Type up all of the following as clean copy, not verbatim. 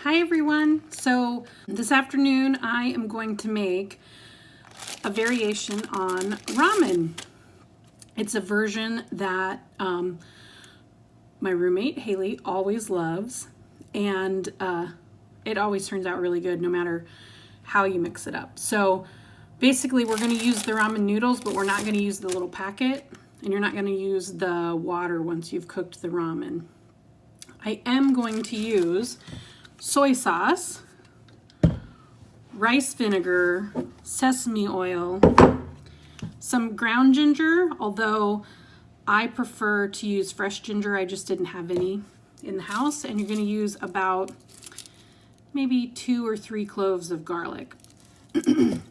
Hi everyone. So this afternoon I am going to make a variation on ramen. It's a version that my roommate Haley always loves, and it always turns out really good no matter how you mix it up. So basically we're going to use the ramen noodles, but we're not going to use the little packet, and you're not going to use the water once you've cooked the ramen. I am going to use soy sauce, rice vinegar, sesame oil, some ground ginger, although I prefer to use fresh ginger. I just didn't have any in the house. And you're going to use about maybe 2 or 3 cloves of garlic. And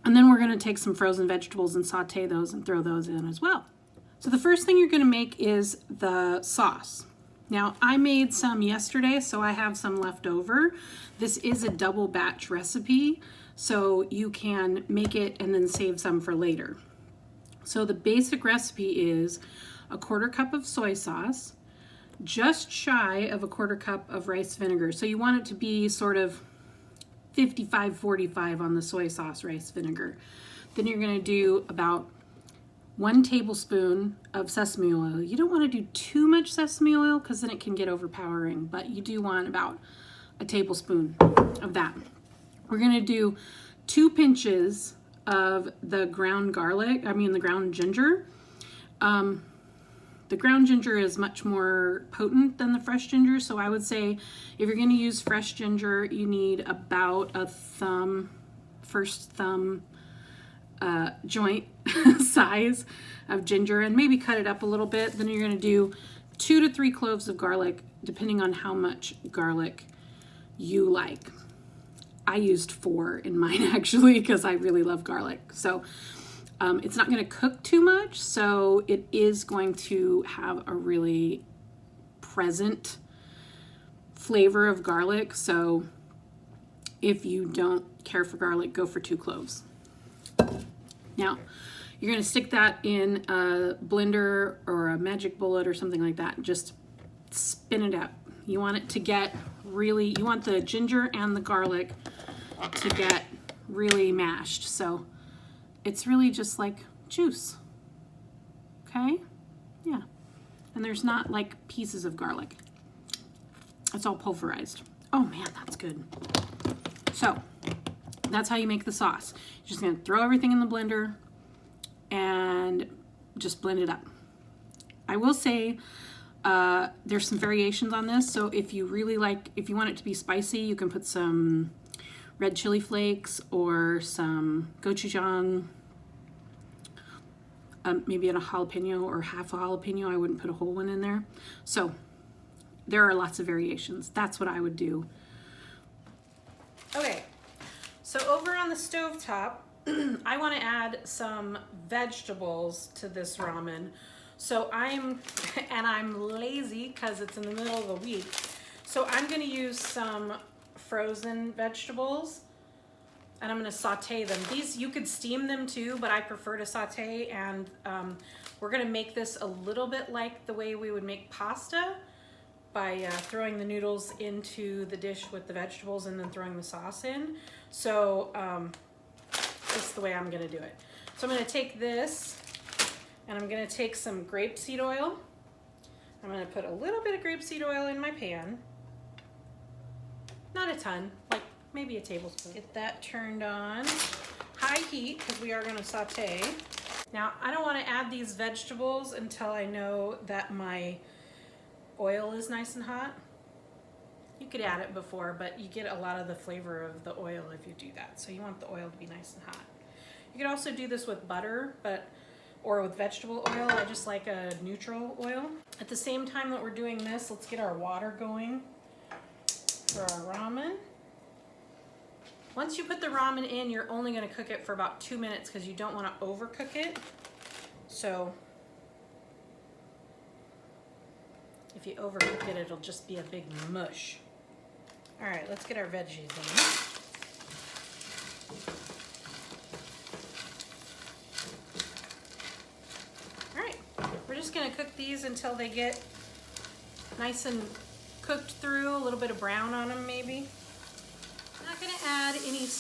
then we're going to take some frozen vegetables and saute those and throw those in as well. So the first thing you're going to make is the sauce. Now, I made some yesterday, so I have some left over. This is a double batch recipe, so you can make it and then save some for later. So the basic recipe is a 1/4 cup of soy sauce, just shy of a 1/4 cup of rice vinegar. So you want it to be sort of 55-45 on the soy sauce rice vinegar. Then you're going to do about 1 tablespoon of sesame oil. You don't want to do too much sesame oil because then it can get overpowering, but you do want about a tablespoon of that. We're going to do 2 pinches of the ground the ground ginger. The ground ginger is much more potent than the fresh ginger, so I would say if you're going to use fresh ginger, you need about a first thumb joint size of ginger, and maybe cut it up a little bit. Then you're going to do 2 to 3 cloves of garlic, depending on how much garlic you like. I used 4 in mine actually because I really love garlic. So it's not going to cook too much, so it is going to have a really present flavor of garlic. So if you don't care for garlic, go for 2 cloves. Now, you're going to stick that in a blender or a magic bullet or something like that. Just spin it up. You want it to get you want the ginger and the garlic to get really mashed. So it's really just like juice. Okay? Yeah. And there's not like pieces of garlic. It's all pulverized. Oh man, that's good. So that's how you make the sauce. You're just going to throw everything in the blender and just blend it up. I will say there's some variations on this. So if you want it to be spicy, you can put some red chili flakes or some gochujang, maybe a jalapeno or half a jalapeno. I wouldn't put a whole one in there. So there are lots of variations. That's what I would do. Okay. So over on the stovetop, I want to add some vegetables to this ramen. So I'm lazy because it's in the middle of the week. So I'm going to use some frozen vegetables, and I'm going to saute them. These, you could steam them too, but I prefer to saute, and we're going to make this a little bit like the way we would make pasta, by throwing the noodles into the dish with the vegetables and then throwing the sauce in. So that's the way I'm going to do it. So I'm going to take this, and I'm going to take some grapeseed oil. I'm going to put a little bit of grapeseed oil in my pan. Not a ton, like maybe a tablespoon. Get that turned on. High heat, because we are going to saute. Now, I don't want to add these vegetables until I know that my oil is nice and hot. You could add it before, but you get a lot of the flavor of the oil if you do that. So you want the oil to be nice and hot. You could also do this with butter, or with vegetable oil. I just like a neutral oil. At the same time that we're doing this, let's get our water going for our ramen. Once you put the ramen in, you're only going to cook it for about 2 minutes because you don't want to overcook it. So if you overcook it, it'll just be a big mush. All right, let's get our veggies in. All right, we're just gonna cook these until they get nice and cooked through, a little bit of brown on them maybe.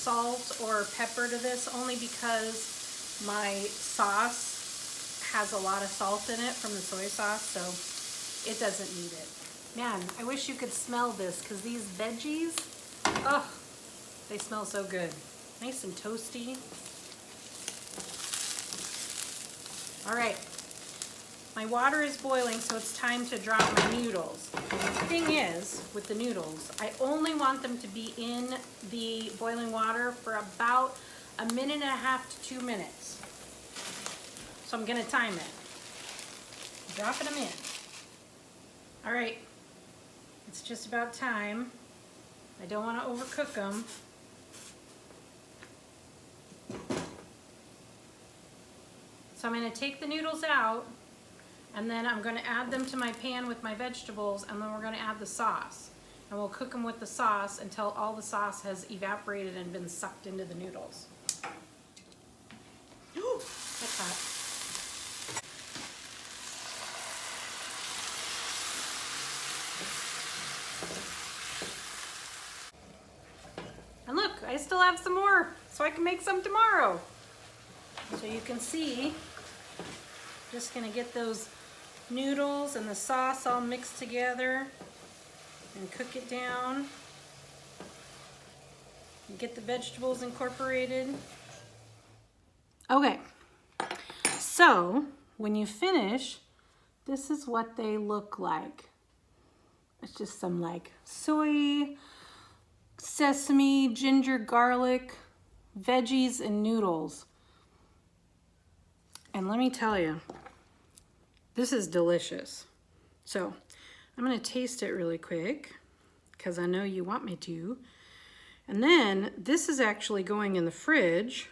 salt or pepper to this, only because my sauce has a lot of salt in it from the soy sauce, so it doesn't need it. Man, I wish you could smell this, because these veggies, oh, they smell so good. Nice and toasty. All right, my water is boiling, so it's time to drop my noodles. The thing is, with the noodles, I only want them to be in the boiling water for about 1.5 to 2 minutes. So I'm gonna time it. Dropping them in. All right, it's just about time. I don't want to overcook them. So I'm going to take the noodles out, and then I'm going to add them to my pan with my vegetables, and then we're going to add the sauce. And we'll cook them with the sauce until all the sauce has evaporated and been sucked into the noodles. Ooh, that's hot. And look, I still have some more, so I can make some tomorrow. So you can see, just gonna get those noodles and the sauce all mixed together and cook it down. And get the vegetables incorporated. Okay, so when you finish, this is what they look like. It's just some like soy, sesame, ginger, garlic, veggies, and noodles. And let me tell you, this is delicious. So I'm gonna taste it really quick because I know you want me to. And then this is actually going in the fridge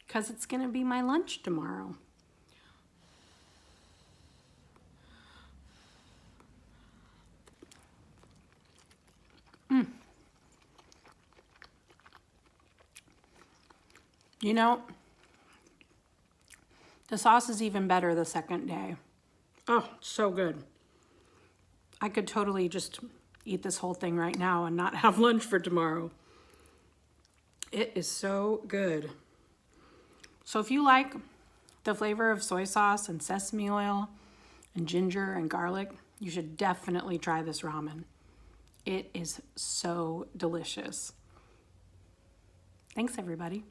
because it's gonna be my lunch tomorrow. You know, the sauce is even better the second day. Oh, so good. I could totally just eat this whole thing right now and not have lunch for tomorrow. It is so good. So if you like the flavor of soy sauce and sesame oil and ginger and garlic, you should definitely try this ramen. It is so delicious. Thanks, everybody.